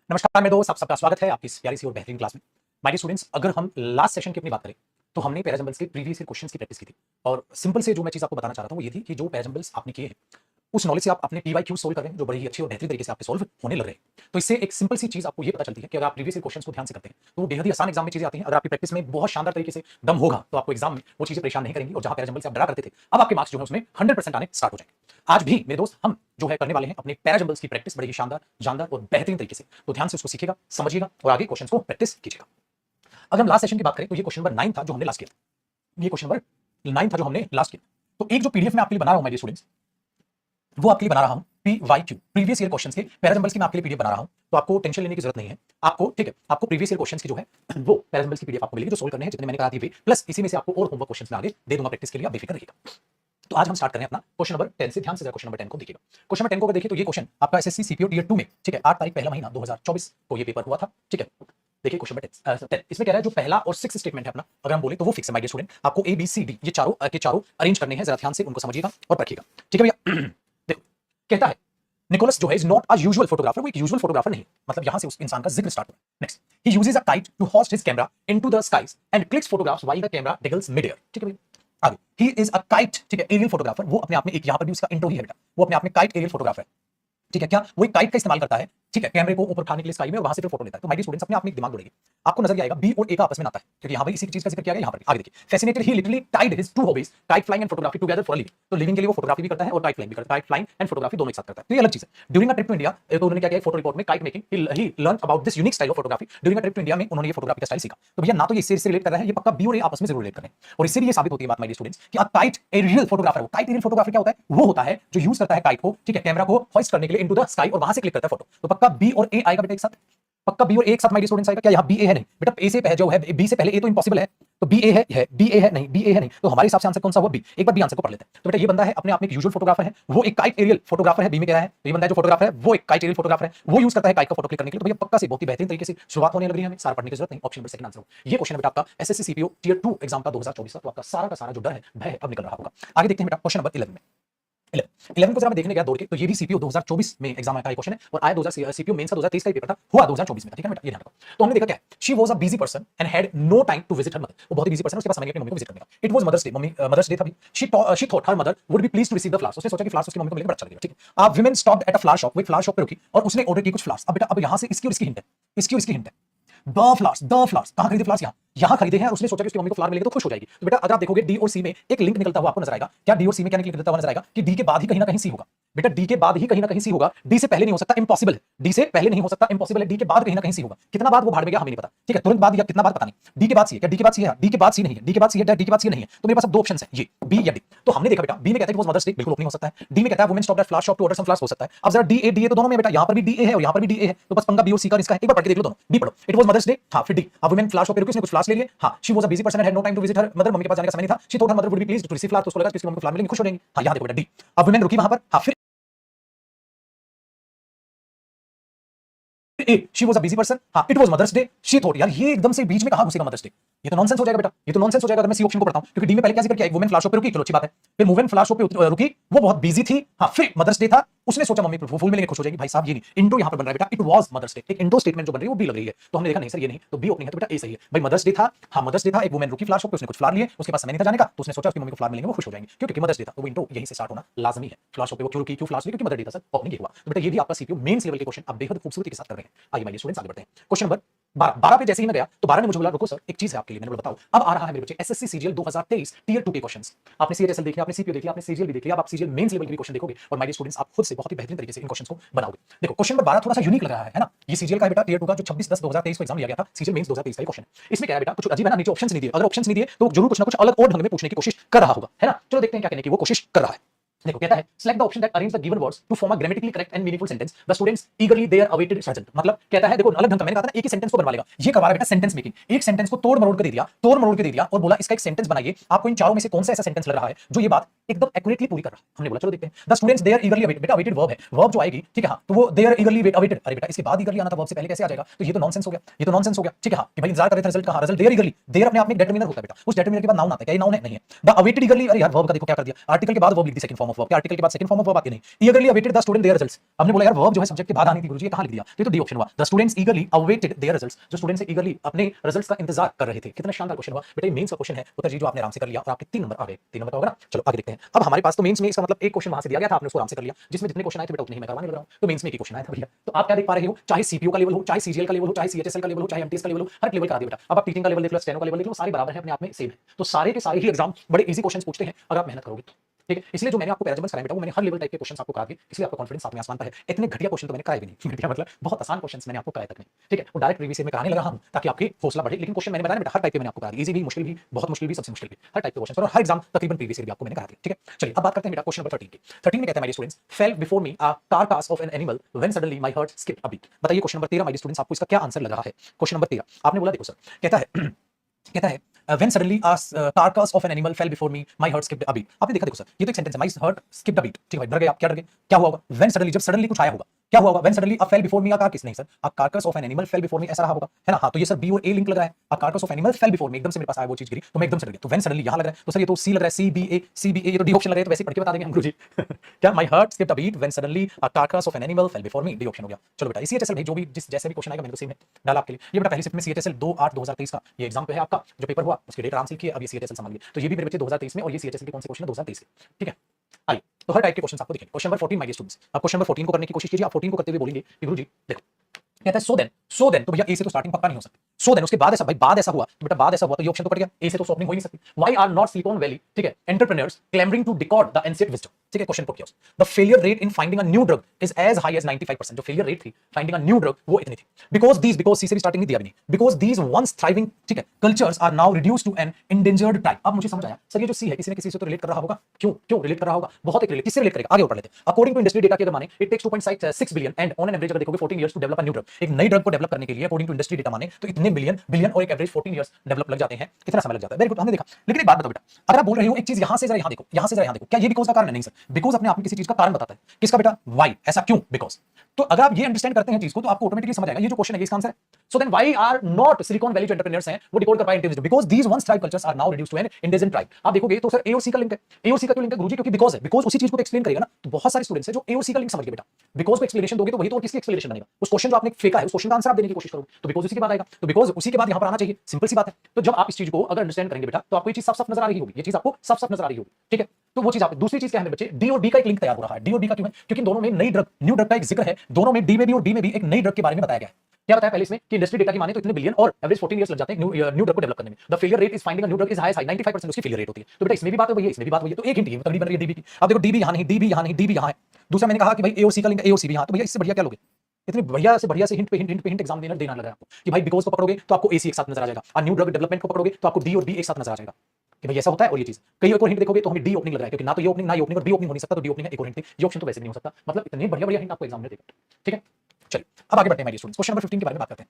नमस्कार मेरे दोस्त, आप सबका स्वागत है आपकी इस प्यारी सी और बेहतरीन क्लास में। माय डियर स्टूडेंट्स, अगर हम लास्ट सेशन की अपनी बात करें तो हमने पैराजंबल्स के प्रीवियस ईयर क्वेश्चंस की प्रैक्टिस की थी और सिंपल से जो मैं चीज आपको बताना चाह रहा था वो ये थी कि जो पैराजंबल्स आपने किए हैं उस नॉलेज से आप अपने पीवाईक्यू सोल्व कर रहे हैं जो बड़ी ही अच्छी और बेहतरीन तरीके से आपके सोल्व होने लग रहे हैं। तो इससे एक सिंपल सी चीज आपको ये पता चलती है कि अगर आप प्रीवियस ईयर क्वेश्चंस को ध्यान से करते हैं तो वो बेहद ही आसान एग्जाम में चीजें आती हैं। अगर आपकी प्रैक्टिस में बहुत शानदार तरीके से दम होगा तो आपको एग्जाम में वो चीजें परेशान नहीं करेंगी और जहां पैराजंबल से आप डरा करते थे अब आपके मार्क्स जो है उसमें 100% आने स्टार्ट हो जाएंगे। आज भी मेरे दोस्त हम जो है करने वाले हैं अपने पैराजंबल्स की प्रैक्टिस बड़ी ही शानदार जानदार और बेहतरीन तरीके से। तो ध्यान से उसको सीखिएगा, समझिएगा और आगे क्वेश्चन को प्रैक्टिस कीजिएगा। अगर हम लास्ट सेशन की बात करें तो ये क्वेश्चन नंबर 9 था जो हमने लास्ट किया। ये क्वेश्चन नंबर 9 था जो हमने लास्ट किया। तो एक जो पीडीएफ में आपके लिए बना रहा हूं माय डियर स्टूडेंट्स, वो आपके लिए बना रहा हूं पीवाईक्यू प्रीवियस ईयर क्वेश्चंस के पैराजंबल्स की मैं आपके लिए पीडीएफ बना रहा हूं। तो आपको टेंशन लेने की जरूरत नहीं है। आपको ठीक है, आपको प्रीवियस ईयर क्वेश्चंस की जो है वो पैराजंबल्स की पीडीएफ आपको मिलेगी जो सोल्व करने हैं जितने मैंने करा दिए, प्लस इसी में से आपको और होमवर्क क्वेश्चंस में आगे दे दूंगा प्रैक्टिस के लिए, आप बेफिक्र रहिएगा। तो आज हम स्टार्ट करें अपना क्वेश्चन नंबर 10 से। ध्यान से क्वेश्चन नंबर 10 को देखिएगा। क्वेश्चन नंबर 10 को अगर देखिए तो ये क्वेश्चन आपका एसएससी सीपीओ टियर 2 में, ठीक है, 8 तारीख पहला महीना 2024 को ये पेपर हुआ था। ठीक है, देखिए क्वेश्चन नंबर 10 इसमें कह रहा है जो पहला और 6 स्टेटमेंट है अपना, अगर हम बोले तो वो फिक्स है माय डियर स्टूडेंट। आपको ए बी सी डी ये चारों के चारों अरेंज करने हैं, जरा ध्यान से उनको समझिएगा और परखिएगा। ठीक है भैया, देखो कहता है निकोलस जो है is not a usual photographer, वो एक यूजुअल फोटोग्राफर नहीं, मतलब यहां से उस इंसान का जिक्र स्टार्ट हुआ। Next, he uses a kite to host his camera into the skies and clicks photographs while the camera dangles mid air. ठीक है भैया, आगे ही इज अ काइट, ठीक है, एरियल फोटोग्राफर। वो अपने आप में एक यहां पर भी उसका इंट्रो ही है बेटा, वो अपने आप में काइट एरियल फोटोग्राफर है। ठीक है, क्या वो एक काइट का इस्तेमाल करता है, ठीक है, कैमरे को ऊपर उठाने के लिए स्काई में और वहां से फिर फोटो लेता है। तो माय डियर स्टूडेंट्स अपने आप में एक दिमाग दौड़ेगी, आपको नजर आएगा बी और ए का आपस में नाता है, क्योंकि यहां पर इसी चीज का जिक्र किया गया। यहां पर आगे देखिए, fascinated he literally tied his two hobbies kite flying and photography together for living. तो लिविंग के लिए वो फोटोग्राफी भी करता है और काइट फ्लाइंग भी करता है, काइट फ्लाइंग एंड फोटोग्राफी दोनों एक साथ करता है। तो ये अलग चीज है। During a trip to India, तो उन्होंने क्या किया, फोटो रिपोर्ट में kite making he learn about this unique style of photography. During a trip to India में उन्होंने ये फोटोग्राफी का स्टाइल सीखा। तो भैया ना तो ये इससे रिलेट कर रहा है, ये पक्का बी और ए आपस में जरूर रिलेट कर रहे हैं। और इससे भी ये साबित होती है बात माय डियर स्टूडेंट्स कि kite aerial photographer, kite aerial photographer क्या होता है, वो होता है जो यूज करता है काइट को, ठीक है, कैमरा को होइस्ट करने के लिए इनटू द स्काई और वहां से क्लिक करता है फोटो। तो पक्का बी और ए आएगा बेटा एक साथ, पक्का बी और ए एक साथ माय डियर स्टूडेंट्स आएगा। क्या यहाँ बी ए है? नहीं बेटा, ए से पहले जो है, बी से पहले ए तो इंपॉसिबल है। तो बी ए है बी ए है नहीं, बी ए है नहीं। तो हमारे हिसाब से आंसर कौन सा हुआ? बी। एक बार बी आंसर को पढ़ लेते हैं। तो बेटा ये बंदा है अपने आप में एक यूजुअल फोटोग्राफर है, वो एक काइट एरियल फोटोग्राफर है, बी में कह रहा है। तो ये बंदा है जो फोटोग्राफर है वो एक काइट एरियल फोटोग्राफर है, वो यूज करता है काइट का फोटो क्लिक करने के लिए। तो भैया पक्का से बहुत ही बेहतरीन तरीके से शुरुआत होने लग रही है, हमें सारा पढ़ने की जरूरत नहीं। ऑप्शन नंबर सेकंड आंसर हो। ये क्वेश्चन बेटा आपका एसएससी सीपीओ टियर 2 एग्जाम का 2024 का। तो आपका सारा जो डर है भय अब निकल रहा होगा। आगे देखते हैं बेटा क्वेश्चन नंबर 11 में। 11 को जरा मैं देखने गया दौड़ के, तो ये भी सीपीओ 2024 में एग्जाम का क्वेश्चन है और आया 2000 सीपीओ मेंस का 2023 का पेपर था, हुआ 2024 में था। ठीक है बेटा, ये ध्यान रखो। तो हमने देखा क्या है, she was a busy person and had no time to visit her mother. वो बहुत ही बिजी पर्सन है, उसके पास समय नहीं अपनी मम्मी को विजिट करने का। It was mother's day, mummy mother's day था भी। She thought her mother would be pleased to receive the flowers. उसने सोचा कि फ्लावर्स उसकी मम्मी को मिलेंगे, बड़ा अच्छा लगेगा। ठीक है, आप women stopped at a flower shop, वो एक फ्लावर शॉप पे रुकी और उसने ऑर्डर की कुछ फ्लावर्स। अब बेटा अब यहां से इसकी और इसकी हिंट है, इसकी और इसकी हिंट है। द फ्लावर्स कहां खरीदे फ्लावर्स? यहां खरीदे हैं और उसने सोचा कि उसकी मम्मी को फ्लावर मिलेंगे तो खुश हो जाएगी। तो बेटा अगर आप देखोगे डी और सी में एक लिंक निकलता हुआ आपको नजर आएगा। क्या डी और सी में क्या निकलता हुआ नजर आएगा कि डी के बाद ही कहीं ना कहीं सी होगा। बेटा डी के बाद ही कहीं ना कहीं सी होगा, डी से पहले नहीं हो सकता, इंपॉसिबल है। डी से पहले नहीं हो सकता, इंपॉसिबल है। डी के बाद कहीं ना कहीं सी होगा। कितना बाद वो भाड़ में गया हमें नहीं पता। ठीक है, तुरंत बाद या कितना बाद पता नहीं। डी के बाद सी है क्या? डी के बाद सी है, डी के बाद सी नहीं है, डी के बाद सी है, डी के बाद सी नहीं है। तो मेरे पास अब दो ऑप्शन है, ये बी या डी। तो हमने देखा बेटा बी में कहता है कि वो मदर्स डे, बिल्कुल ओपनिंग हो सकता है। डी में कहता है women stopped at flower shop to order some flowers, हो सकता है। अब जरा डी ए तो दोनों में बेटा, यहां पर भी डी ए है और यहां पर भी डी ए है। तो बस पंगा बी और सी का इसका है। एक बार पढ़ के देख लो दोनों, बी पढ़ो। इट वाज मदर्स डे, हां, फिर डी। अब वुमेन फ्लावर शॉप पे रुकी, उसने कुछ फ्लावर्स ले लिए। हां, she was a busy person and had no time to visit her mother, mummy के पास जाने का समय नहीं था। She thought her mother would be pleased to receive flowers, तो उसको लगा कि उसकी मम्मी को फ्लावर मिलेंगे, खुश हो जाएंगी। हां, यहां देखो बेटा डी। अब वुमेन रुकी वहां पर, हां, फिर she was a busy person, हां, it was mother's day, she thought. यार ये एकदम से बीच में कहां घुसेगा मदर्स डे? ये तो नॉनसेंस हो जाएगा बेटा, ये तो नॉनसेंस हो जाएगा अगर मैं सी ऑप्शन को पढ़ता हूं। क्योंकि डी में पहले क्या जिक्र किया, एक वुमेन फ्लावर शॉप पे रुकी, चलो अच्छी बात है। फिर वुमेन फ्लावर शॉप पे रुकी, वो बहुत बिजी थी। हां, फिर मदर्स डे था, उसने सोचा मम्मी को फूल मिलेंगे, खुश हो जाएगी। भाई साहब ये नहीं, इंटो यहां पर बन रहा है बेटा, इट वाज मदर्स डे। एक इंटो स्टेटमेंट जो बन रही है वो बी लग रही है। तो हमने देखा नहीं सर ये नहीं, तो बी ओपनिंग है, तो बेटा ए सही है। भाई मदर्स डे था, हां मदर्स डे था, एक वुमेन रुकी फ्लावर शॉप पे, उसने कुछ फ्लावर लिए, उसके पास समय नहीं था जाने का, तो उसने सोचा उसकी मम्मी को फ्लावर मिलेंगे, वो खुश हो जाएंगे। क्योंकि मदर्स डे था, तो वो इंटो यहीं से स्टार्ट होना लाजमी है। फ्लावर शॉप पे वो क्यों रुकी, क्यों फ्लावर्स लिए? क्योंकि मदर डे था सर, ओपनिंग ये हुआ। तो बेटा ये भी आपका सीपीयू मेंस लेवल के क्वेश्चन आप बेहद खूबसूरती के साथ कर रहे हैं। आइए माय डियर स्टूडेंट्स आगे बढ़ते हैं। क्वेश्चन नंबर 12 पे जैसे ही मैं गया तो 12 ने मुझे बोला रुको सर एक चीज है आपके लिए, मैंने बोला बताओ। अब आ रहा है मेरे बच्चे एसएससी सीजीएल 2023 टियर 2 के क्वेश्चंस। आपने सीएचएसएल देखी, आपने सीपीओ देखी, आपने सीजीएल भी देख लिया, अब आप सीजीएल मेंस लेवल के भी क्वेश्चन देखोगे और माय डियर स्टूडेंट्स आप खुद से बहुत ही बेहतरीन तरीके से इन क्वेश्चंस को बनाओगे। देखो क्वेश्चन नंबर 12 थोड़ा सा यूनिक लग रहा है ना। ये सीजीएल का है बेटा टियर 2 का, जो 26/10/2023 को एग्जाम लिया गया था, सीजीएल मेंस 2023 का क्वेश्चन है। इसमें क्या है बेटा, कुछ अजीब है ना, नीचे ऑप्शंस नहीं दिए। अगर ऑप्शंस नहीं दिए तो जरूर कुछ ना कुछ अलग और ढंग में पूछने की कोशिश कर रहा होगा, है ना। चलो देखते हैं क्या कहने की वो कोशिश कर रहा है। देखो कहता है select the option that arrange the given words to form a grammatically correct and meaningful sentence, the students eagerly their awaited result. मतलब कहता है देखो अलग ढंग का, मैंने कहा था ना एक ही सेंटेंस को बनवा लेगा, ये करवा रहा है बेटा सेंटेंस मेकिंग। एक सेंटेंस को तोड़ मरोड़ के दे दिया और बोला इसका एक सेंटेंस बनाइए। आपको इन चारों में से कौन सा ऐसा सेंटेंस लग रहा है जो ये बात एकदम एक्यूरेटली पूरी कर रहा है। हमने बोला चलो देखते हैं। The students their eagerly awaited, बेटा अवेटेड वर्ब है, वर्ब जो आएगी ठीक है, हाँ, तो वो देयर ईगरली अवेटेड। अरे बेटा इसके बाद ईगरली आना था, वर्ब से पहले कैसे आ जाएगा? तो ये तो नॉनसेंस हो गया, ये तो नॉनसेंस हो गया। ठीक है, हाँ, कि भाई इंतजार कर रहे थे रिजल्ट का, रिजल्ट देयर ईगरली, देयर अपने आप में एक डिटरमिनर होता है बेटा, उस डिटरमिनर के बाद नाउन आता है। क्या ये नाउन है? नहीं है। द अवेटेड ईगरली, अरे यार वर्ब का देखो क्या कर दिया, आर्टिकल के बाद वर्ब लिख दी second form form of verb, article के बाद सेकंड फॉर्म ऑफ वर्ब आती नहीं। Eagerly awaited the student their results, हमने बोला यार वर्ब जो है सब्जेक्ट के बाद आनी थी गुरुजी, ये कहां लिख दिया, तो डी ऑप्शन हुआ। The students eagerly awaited their results, जो स्टूडेंट्स ईगरली अपने रिजल्ट्स का इंतजार कर रहे थे। कितना शानदार क्वेश्चन हुआ बेटा, मेंस का क्वेश्चन है उत्तर जी जो आपने आराम से कर लिया और आपके 3 नंबर आ गए। 3 नंबर का होगा ना। चलो आगे देखते हैं। अब हमारे पास तो मेंस में इसका मतलब एक क्वेश्चन वहां से दिया गया था, आपने उसको आराम से कर लिया, जिसमें जितने क्वेश्चन आए थे बेटा उतने ही मैं करवाने लग रहा हूं। तो मेंस में एक क्वेश्चन आया था भैया, तो आप क्या देख पा रहे हो, चाहे सीपीयू का लेवल हो, चाहे सीजीएल का लेवल हो, चाहे सीएचएसएल का लेवल हो, चाहे एमटीएस का लेवल हो, हर लेवल का दिया बेटा। अब आप टीचिंग का लेवल देख लो, स्टेनो का लेवल देख लो, सारे बराबर है, अपने आप में सेम है। तो सारे के सारे ही एग्जाम बड़े इजी क्वेश्चंस पूछते हैं अगर आप मेहनत करोगे तो। ठीक है, इसलिए जो मैंने आपको पैराजम्बल्स कराए बेटा, वो मैंने हर लेवल टाइप के क्वेश्चंस आपको करा दिए, इसलिए आपका कॉन्फिडेंस सातवें आसमान पर है। इतने घटिया क्वेश्चन तो मैंने कराए भी नहीं, घटिया मतलब बहुत आसान क्वेश्चंस मैंने आपको कराए तक नहीं। ठीक है, वो डायरेक्ट प्रीवियस ईयर में कराने लगा हूं ताकि आपकी हौसला बढ़े, लेकिन क्वेश्चन मैंने बताया बेटा हर टाइप के मैंने आपको करा दिए, इजी भी, मुश्किल भी, बहुत मुश्किल भी, सबसे मुश्किल भी, हर टाइप के क्वेश्चन और हर एग्जाम तकरीबन प्रीवियस ईयर भी आपको मैंने करा दिया। ठीक है, चलिए अब बात करते हैं बेटा क्वेश्चन नंबर 13 की। 13 में कहता है my students, fell before me a carcass of an animal when suddenly my heart skipped a beat. बताइए क्वेश्चन नंबर 13 माय स्टूडेंट्स, आपको इसका क्या आंसर लग रहा है। क्वेश्चन नंबर 13 आपने बोला देखो सर, कहता है when suddenly a carcass of an animal fell before me my heart skipped a beat। आपने देखा देखो सर, ये तो एक सेंटेंस है, my heart skipped a beat। ठीक है भाई, डर गए आप, क्या डर गए, क्या हुआ होगा when suddenly, जब सडनली कुछ आया होगा क्या हुआ होगा, when suddenly a fell before me a carcass, नहीं sir, a carcass of an animal fell before me ऐसा रहा होगा, है ना। हाँ तो ये सर बी और ए लिंक लग रहा है, a carcass of animal fell before me, एकदम से मेरे पास आया वो चीज गिरी तो मैं एकदम से डर गया, तो when suddenly यहां लग रहा है, तो सर ये तो सी लग रहा है, सी बी ए, ये तो डी ऑप्शन लग रहा है, तो वैसे पढ़ के बता देंगे हम गुरुजी। क्या my heart skipped a beat when suddenly a carcass of an animal fell before me, D option हो गया। चलो बेटा सीएचएसएल भाई, जो भी जिस जैसे भी क्वेश्चन आएगा मैंने तो सेम है डाला आपके लिए। ये बेटा पहली शिफ्ट में सीएचएसएल 2/8/2023 का ये एग्जाम पे है आपका, जो पेपर हुआ उसकी डेट आराम से लिखिए, अब ये सीएचएसएल समझिए। तो ये भी मेरे बच्चे 2023 में, और ये सीएचएसएल के कौन से क्वेश्चन है 2023 के। ठीक है, आइए तो हर टाइप के क्वेश्चन आपको दिखेंगे। क्वेश्चन नंबर 14 माय स्टूडेंट्स, आप क्वेश्चन नंबर 14 को करने की कोशिश कीजिए। आप 14 को करते हुए बोलेंगे कि गुरुजी देखो, कहता है सो देन, तो भैया ए से तो स्टार्टिंग पक्का नहीं हो सकती। सो देन उसके बाद ऐसा, भाई बाद ऐसा हुआ तो बेटा बाद ऐसा हुआ तो ये ऑप्शन तो कट गया, ए से तो ओपनिंग हो ही नहीं सकती। Why are not Silicon Valley, ठीक है, entrepreneurs clambering to decode the ancient wisdom. ठीक है, क्वेश्चन पुट किया, the failure rate in finding a new drug is as high as 95%। जो फेलियर रेट थी फाइंडिंग अ न्यू ड्रग वो इतनी थी, बिकॉज सी से भी स्टार्टिंग नहीं दिया भी नहीं, बिकॉज दीज वंस थ्राइविंग, ठीक है, cultures are now reduced to an endangered type. अब मुझे समझ आया सर, ये जो सी है किसी न किसी से तो रिलेट कर रहा होगा, क्यों रिलेट कर रहा होगा, बहुत एक रिलेट, किससे रिलेट करेगा, आगे पढ़ लेते हैं। अकॉर्डिंग टू इंडस्ट्री डेटा के अगर माने, it takes 2.6 billion and on an average अगर देखोगे 14 years to develop a new drug. एक नई ड्रग को डेवलप करने के लिए अकॉर्डिंग टू इंडस्ट्री डेटा माने तो इतने बिलियन और एक एवरेज 14 इयर्स डेवलप लग जाते हैं, कितना समय लग जाता है। वेरी गुड, हमने देखा। लेकिन एक बात बताओ बेटा, अगर आप बोल रहे हो एक चीज यहां से जरा यहां देखो, यहां से जरा यहां देखो, क्या ये बिकॉज का कारण है, नहीं सर, बिकॉज अपने आप में किसी चीज का कारण बताता है, किसका बेटा, व्हाई, ऐसा क्यों, बिकॉज। तो अगर आप ये अंडरस्टैंड करते हैं चीज को तो आपको ऑटोमेटिकली समझ आएगा ये जो क्वेश्चन है इसका आंसर है। So then why are not Silicon Valley जो एंटरप्रेन्योर्स हैं वो डिकोड कर पाए individual, because these ones tribe cultures are now reduced to an indigene tribe. आप देखोगे तो सर ए और सी का लिंक है, ए और सी का क्यों लिंक है गुरुजी, क्योंकि बिकॉज है, बिकॉज उसी चीज को एक्सप्लेन करेगा ना। तो बहुत सारे स्टूडेंट्स हैं जो ए और सी का लिंक समझ गए बेटा, बिकॉज को एक्सप्लेनेशन दोगे तो वही तो और किसकी एक्सप्लेनेशन बनेगा, उस क्वेश्चन जो आपने फेंका है उस क्वेश्चन का आंसर आप देने की कोशिश करोगे तो बिकॉज उसी के बाद आएगा, तो बिकॉज उसी के बाद यहां पर आना चाहिए, सिंपल सी बात है। तो जब आप इस चीज को अगर अंडरस्टैंड करेंगे बेटा तो आपको ये चीज साफ नजर आ रही होगी, ये चीज आपको साफ नजर आ रही होगी। ठीक है, तो वो चीज आप, दूसरी चीज क्या है मेरे बच्चे, डी और बी का एक लिंक तैयार हो रहा है। डी और बी का क्यों है, क्योंकि दोनों में नई ड्रग, न्यू ड्रग का एक जिक्र है, दोनों में डी में भी और बी में भी एक नई ड्रग के बारे में बताया गया है। क्या बताया पहले इसमें कि इंडस्ट्री डेटा की माने तो इतने बिलियन और एवरेज 14 इयर्स लग जाते हैं न्यू ड्रग को डेवलप करने में। The failure rate is finding a new drug is high 95% उसकी फेलियर रेट होती है। तो बेटा इसमें भी बात है वही है, इसमें भी बात वही है, तो एक हिंट ये तगड़ी बन रही है डीबी की। अब देखो डीबी यहां नहीं, डीबी यहां नहीं, डीबी यहां है। दूसरा मैंने कहा कि भाई एओसी का लिंक, एओसी भी यहां, तो भैया इससे बढ़िया क्या लोगे, इतनी बढ़िया से हिंट पे हिंट एग्जाम देना लग रहा है आपको कि भाई बिकॉज को पकड़ोगे तो आपको एसी एक साथ नजर आ जाएगा, और न्यू ड्रग डेवलपमेंट को पकड़ोगे तो आपको डी और बी एक साथ नजर आ जाएगा कि भाई ऐसा होता है। और ये चीज कई और हिंट देखोगे तो हमें डी ओपनिंग लग रहा है, क्योंकि ना तो ये ओपनिंग ना ये ओपनिंग और बी ओपनिंग हो नहीं सकता, तो डी ओपनिंग है, एक और हिंट थी, ये ऑप्शन तो वैसे नहीं हो सकता। मतलब इतने बढ़िया हिंट आपको एग्जाम में देगा। ठीक है, चलिए अब आगे बढ़ते हैं माय स्टूडेंट्स, क्वेश्चन नंबर 15 के बारे में बात करते हैं।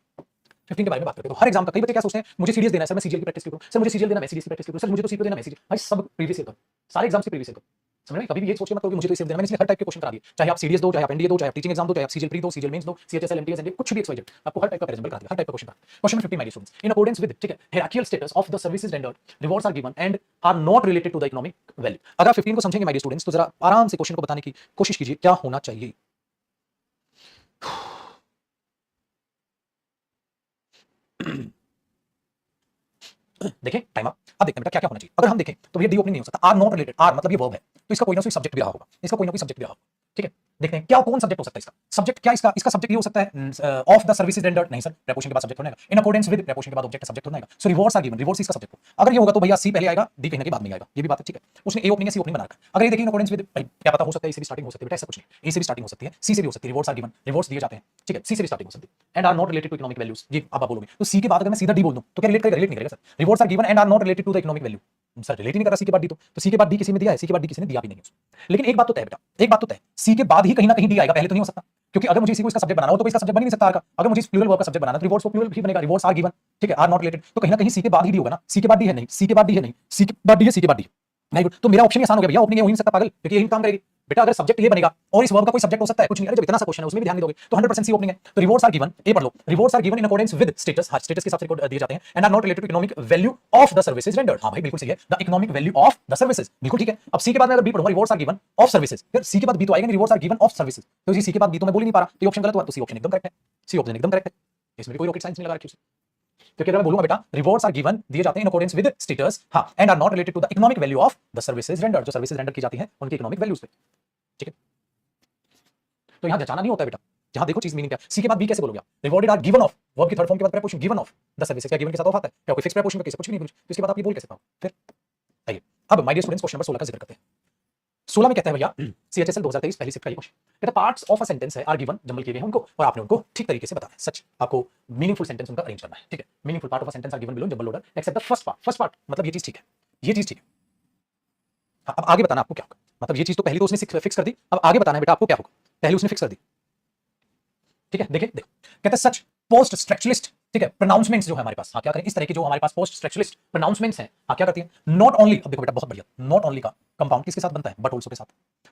15 के बारे में बात करते हैं तो हर एग्जाम का कई बच्चे क्या सोचते हैं, मुझे सीरीज देना है सर, मैं सीजीएल की प्रैक्टिस करूं, सर मुझे सीजीएल देना, मैं सीरीज की प्रैक्टिस करूं, सर मुझे तो सीपीओ देना, मैं सीजीएल, भाई सब प्रीवियस ईयर का, सारे एग्जाम से प्रीवियस ईयर का। समझ में, कभी भी ये सोच के मत करो कि मुझे तो इसे देना, मैंने इसलिए हर टाइप के क्वेश्चन करा दिए, चाहे आप सीडीएस दो, चाहे आप एनडीए दो, चाहे आप टीचिंग एग्जाम दो, चाहे आप सीजीएल प्री दो, सीजीएल मेंस दो, सीएचएसएल एमटीएस एनडीए, कुछ भी एक्सवाइजेड, आपको हर टाइप का प्रेजेंट करा दिया, हर टाइप का क्वेश्चन करा। Question number 15 my students, in accordance with, ठीक है, hierarchical status of the services rendered, rewards are given and are not related to the economic value. अगर 15 को समझेंगे माय स्टूडेंट्स तो जरा आराम से क्वेश्चन को बताने की कोशिश कीजिए क्या होना चाहिए। देखें टाइम अप, अब देखते हैं बेटा क्या क्या होना चाहिए। अगर हम देखें तो ये डी ओपनिंग नहीं हो सकता, आर नॉट रिलेटेड, आर मतलब ये वर्ब है तो इसका कोई ना कोई सब्जेक्ट भी रहा होगा, इसका कोई ना कोई सब्जेक्ट भी रहा होगा। ठीक है, देखते हैं क्या कौन सब्जेक्ट हो सकता है इसका, सब्जेक्ट क्या इसका सब्जेक्ट ये हो सकता है ऑफ द सर्विसेज रेंडर्ड, नहीं सर प्रीपोजिशन के बाद सब्जेक्ट होना है, इन अकॉर्डेंस विद प्रीपोजिशन के बाद ऑब्जेक्ट सब्जेक्ट होना है, सो रिवॉर्ड्स आर गिवन, रिवॉर्ड्स इसका सब्जेक्ट हो। अगर ये होगा तो भैया सी पहले आएगा, डी कहीं ना कहीं बाद में आएगा, ये भी बात है। ठीक है, उसने ए ओपनिंग है सी ओपनिंग बना रखा है। अगर ये देखिए इन अकॉर्डेंस विद, क्या पता हो सकता है ए से भी स्टार्टिंग हो सकती है बेटा, ऐसा कुछ नहीं, ए से भी स्टार्टिंग हो सकती है, सी से भी हो सकती है, रिवॉर्ड्स आर गिवन, रिवॉर्ड्स दिए जाते हैं। ठीक है, सी से भी स्टार्टिंग हो सकती है, and are not related to economic values. जी आप बोलोगे तो सी के बाद अगर मैं सीधा डी बोल दूं तो क्या रिलेट करेगा, रिलेट नहीं करेगा sir, rewards are given and are not related to the economic value, sir relate नहीं कर रहा सी के बाद डी, तो सी के बाद डी किसी में दिया है, सी के बाद डी किसी ने दिया भी नहीं है। लेकिन एक बात तो तय बेटा, एक बात तो तय, सी के बाद ही कहीं ना कहीं डी आएगा, पहले तो नहीं हो सकता, क्योंकि अगर मुझे इसी को इसका सब्जेक्ट बनाना हो तो इसका सब्जेक्ट बन ही नहीं सकता आर का। अगर मुझे प्लूरल वर्ब का सब्जेक्ट बनाना है तो रिवॉर्ड्स को प्लूरल भी बनेगा, रिवॉर्ड्स आर गिवन, ठीक है, आर नॉट रिलेटेड, तो कहीं ना कहीं सी के बाद ही डी होगा ना, सी के बाद डी है नहीं, सी के बाद डी है नहीं, सी के बाद डी है, सी के बाद डी है। नहीं, तो मेरा ऑप्शन आसान हो गया भैया, ओपनिंग हो ही नहीं सकता पागल, क्योंकि यही काम करेगी। बेटा अगर सब्जेक्ट ये बनेगा और इस वर्ब का कोई सब्जेक्ट हो सकता है कुछ नहीं, अरे जब इतना सा क्वेश्चन है उसमें भी ध्यान नहीं दोगे तो 100% सी ओपनिंग है। तो रिवॉर्ड्स आर गिवन, ए पढ़ लो, rewards are given in accordance with status, हर स्टेटस के हिसाब से रिवॉर्ड दिए जाते हैं, and are not related to economic value of the services rendered. हां भाई बिल्कुल सही है, the economic value of the services, बिल्कुल ठीक है। अब सी के बाद मैं अगर बी पढ़ूंगा rewards are given of services, फिर सी के बाद बी तो आएगा नहीं, rewards are given of services, तो इसी सी के बाद बी तो मैं बोल ही नहीं पा रहा, तो ये ऑप्शन गलत हुआ, तो सी ऑप्शन एकदम करेक्ट है, सी ऑप्शन एकदम करेक्ट है, इसमें भी कोई रॉकेट साइंस नहीं लगा रखी उसे। क्योंकि अगर मैं बोलूंगा बेटा रिवॉर्ड्स आर गिवन दिए जाते हैं इन अकॉर्डेंस विद स्टेटस, हां, and are not related to the economic value of the services rendered, जो सर्विसेज रेंडर की जाती है उनकी इकोनॉमिक वैल्यूज पे, ठीक है। तो यहां जचाना नहीं होता है बेटा, जहां देखो चीज मीनिंग क्या, सी के बाद बी कैसे बोलोगे आप, rewarded are given of, verb की थर्ड फॉर्म के बाद preposition given of the services, क्या गिवन के साथ ऑफ आता है, क्या कोई फिक्स प्रीपोजिशन कैसे, कुछ भी नहीं, तो इसके बाद आप ये बोल कैसे पाओ। फिर आइए अब my dear students question number 16 का जिक्र करते हैं। 16 में कहता है भैया सीएचएसएल 2023 पहली शिफ्ट का ये क्वेश्चन कहता है पार्ट्स ऑफ अ सेंटेंस है आर गिवन, जमल किए गए हैं उनको और आपने उनको ठीक तरीके से बताना है, सच आपको मीनिंगफुल सेंटेंस उनका अरेंज करना है, ठीक है। Meaningful part of a sentence are given below jumble order except the first part, first part मतलब ये चीज ठीक है, ये चीज ठीक है। हाँ, अब आगे बताना आपको क्या होगा, मतलब ये चीज तो पहली तो उसने फिक्स कर दी, अब आगे बताना है बेटा आपको क्या होगा, पहले उसने फिक्स कर दी, ठीक है। देखिए देखो कहते हैं सच पोस्ट स्ट्रक्चरलिस्ट, ठीक है, प्रोनाउंसमेंट्स जो है हमारे पास, हाँ क्या करें, इस तरह की जो हमारे पास पोस्ट स्ट्रक्चरलिस्ट प्रोनाउंसमेंट्स हैं, हाँ क्या करती हैं, नॉट ओनली, अब देखो बेटा बहुत बढ़िया, नॉट ओनली का कंपाउंड किसके साथ बनता है, बट ऑल्सो के साथ,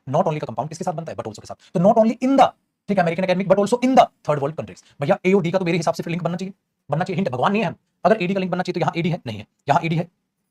नॉट ओनली का कंपाउंड किसके साथ बनता है, बट ऑल्सो के साथ, तो नॉट ओनली इन द, ठीक है, American academic, but also in the third world countries. भैया ए और डी का तो मेरे हिसाब से फिर लिंक बनना चाहिए, बनना चाहिए, हिंट भगवान नहीं है हम, अगर एडी का लिंक बनना चाहिए तो यहाँ एडी है नहीं है, यहाँ एडी है,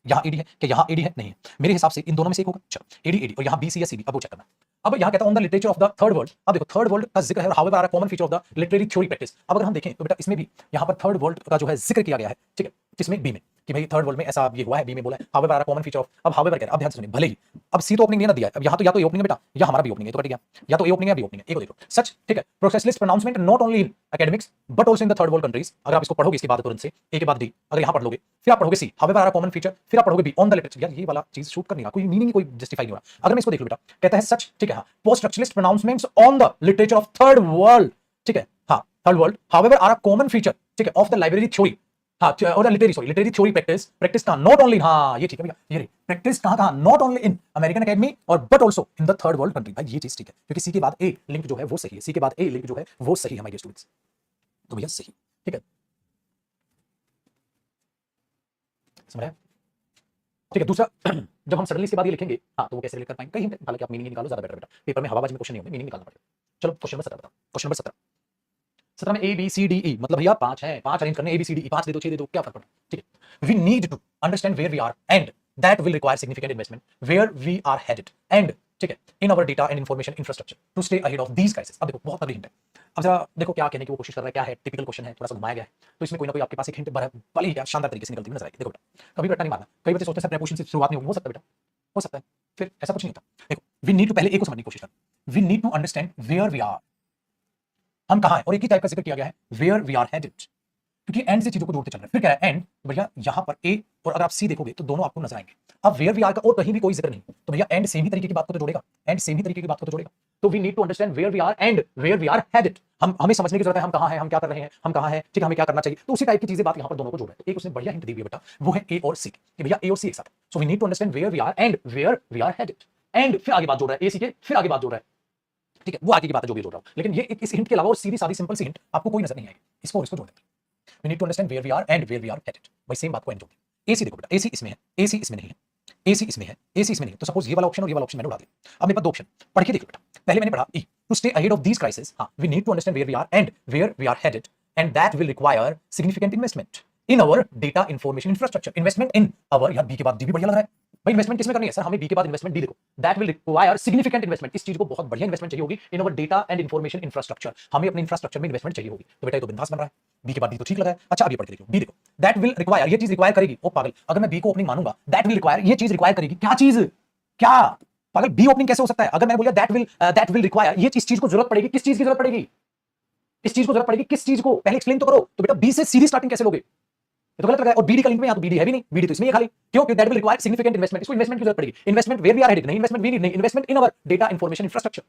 यहाँ एडी है कि यहाँ एडी है नहीं है, मेरे हिसाब से इन दोनों में से एक होगा, चलो एडी एडी और यहाँ बी सी या सी बी, अब वो चेक करना। अब यहाँ कहता है on the literature of the third world, अब देखो थर्ड वर्ल्ड का जिक्र है और however are a common feature of the literary theory practice. अब अगर हम देखें तो बेटा इसमें भी यहाँ पर थर्ड वर्ल्ड का जो है जिक्र किया गया है, ठीक है, किसमें, बी में, कि भाई थर्ड वर्ल्ड में ऐसा ये हुआ है, बी में बोला है however are a common feature of, अब हाउएवर कह रहा है, अब ध्यान से सुनिए, भले ही अब सी तो ओपनिंग नहीं ना दिया है, अब यहाँ तो या तो ए ओपनिंग है बेटा या हमारा बी ओपनिंग है, तो कट गया, या तो ए ओपनिंग है या बी ओपनिंग है, एक को देखो सच, ठीक है, processualist pronouncement not only in academics but also in the third world countries. अगर आप इसको पढ़ोगे इसके बाद तुरंत से ए के बाद डी, अगर यहाँ पढ़ लोगे फिर आप पढ़ोगे C however are a common feature, फिर आप पढ़ोगे बी ऑन द लिटरेचर, यार ये वाला चीज शूट कर नहीं रहा, कोई मीनिंग कोई जस्टिफाई नहीं हो रहा। अगर मैं इसको देख लो बेटा कहता है सच, ठीक है, post structuralist pronouncements on the literature of third world, ठीक है, हाँ third world however are a common feature, ठीक है, ऑफ द लाइब्रेरी थ्योरी, हाँ और literary sorry literary theory practice कहां, नॉट ओनली, हाँ ये ठीक है भैया, ये प्रैक्टिस कहां, not only in American academy और but also in the third world country. भाई ये चीज ठीक है क्योंकि सी के बाद ए लिंक जो है वो सही है, सी के बाद ए लिंक जो है वो सही है हमारे स्टूडेंट्स, तो भैया सही, ठीक है, समझ रहे हैं, ठीक है। दूसरा जब हम सडनली इसके बाद ये लिखेंगे, हाँ तो वो कैसे रिलेट कर पाएंगे, कहीं हालांकि आप मीनिंग निकालो ज्यादा बेटर बेटा, पेपर में हवाबाजी में क्वेश्चन नहीं होंगे, मीनिंग निकालना पड़ेगा। चलो क्वेश्चन नंबर 17 बताओ, क्वेश्चन नंबर 17 में A B C D E, मतलब भैया 5 है, 5 अरेंज करने, A B C D E, 5 दे दो 6 दे दो क्या फर्क पड़ता है, ठीक है। We need to understand where we are and that will require significant investment where we are headed and, ठीक है, in our data and information infrastructure to stay ahead of these crisis. अब देखो बहुत अगली हिंट है, अब जरा देखो क्या कहने की वो कोशिश कर रहा है, क्या है, टिपिकल क्वेश्चन है, थोड़ा सा घुमाया गया है, तो इसमें कोई ना कोई आपके पास एक हिंट बड़ी क्या शानदार तरीके से निकलती हुई नजर आएगी। देखो बेटा कभी रट्टा नहीं मारना, कई बच्चे सोचते हैं प्रीपोजिशन से शुरुआत नहीं होगी, हो सकता है बेटा, हो सकता है, फिर ऐसा कुछ नहीं होता। देखो वी नीड टू, पहले एक को समझने की कोशिश कर, we need to understand where we are, हम कहां हैं, और एक ही टाइप का जिक्र किया गया है वेयर वी आर हेडेड, क्योंकि एंड से चीजों को जोड़ते चल रहे हैं। फिर क्या है एंड, भैया यहां पर ए और अगर आप सी देखोगे तो दोनों आपको नजर आएंगे। अब वेयर वी आर का और कहीं भी कोई जिक्र नहीं, तो भैया एंड सेम ही तरीके की बात को तो जोड़ेगा, एंड सेम ही तरीके की बात को तो जोड़ेगा। तो we need to understand where we are and where we are headed, हमें समझने की जरूरत है हम कहां हैं, हम क्या कर रहे हैं, हम कहां हैं, ठीक है, हमें क्या करना चाहिए, तो उसी टाइप की चीजें बात यहां पर दोनों को जोड़ रहा है। एक उसने बढ़िया हिंट दी हुई है बेटा, वो है ए और सी, कि भैया ए और सी एक साथ, so we need to understand where we are and where we are headed, and फिर आगे बात जोड़ रहा है, ए सी के फिर आगे बात जोड़ रहा है, ठीक है, वो आगे की बात है जो भी जोड़ रहा हूं, लेकिन ये इस हिंट के अलावा और सीधी सादी सिंपल सी हिंट आपको कोई नजर नहीं आएगी, इसको और इसको जोड़ देते हैं। We need to understand where we are and where we are headed, भाई सेम बात को एंड जोड़ दिया। एसी देखो बेटा, एसी इसमें है, एसी इसमें नहीं है, एसी इसमें है, एसी इसमें नहीं है, तो सपोज ये वाला ऑप्शन और ये वाला ऑप्शन मैंने उड़ा दिया। अब मेरे पास दो ऑप्शन, पढ़ के देखो बेटा, पहले मैंने पढ़ा E, to stay ahead of these crisis, हां we need to understand where we are and where we are headed and that will require significant investment in our data information infrastructure, investment in our, यार B के बाद D भी बढ़िया लग रहा है भाई, इन्वेस्टमेंट किसमें करनी है सर, हमें बी के बाद इन्वेस्टमेंट डी देखो, that will require significant investment, इस चीज को बहुत बढ़िया इन्वेस्टमेंट चाहिए होगी in our data and information infrastructure, हमें अपने इंफ्रास्ट्रक्चर में इन्वेस्टमेंट चाहिए होगी। तो बेटा ये तो बिंदास बन रहा है, बी के बाद डी तो ठीक लगा है। अच्छा अब ये पढ़ के देखो, बी देखो, दैट विल रिक्वायर, ये चीज रिक्वायर करेगी, ओ पागल, अगर मैं बी को ओपनिंग मानूंगा दैट विल रिक्वायर, ये चीज रिक्वायर करेगी, क्या चीज, क्या पागल, बी ओपनिंग कैसे हो सकता है, अगर मैं बोला दैट विल रिक्वायर, ये चीज को जरूरत पड़ेगी, किस चीज की जरूरत पड़ेगी, इस चीज को जरूरत पड़ेगी, किस चीज को पहले एक्सप्लेन तो करो। तो बेटा बी से सीधी स्टार्टिंग कैसे लोगे, ये तो गलत लगा है, और बीडी का लिंक में यहाँ तो बीडी है भी नहीं, बीडी तो इसमें ही खाली, क्यों, क्योंकि that will require significant investment, इसको इन्वेस्टमेंट की जरूरत पड़ेगी, investment where we are headed नहीं, इन्वेस्टमेंट वी नीड नहीं, investment in our data information infrastructure.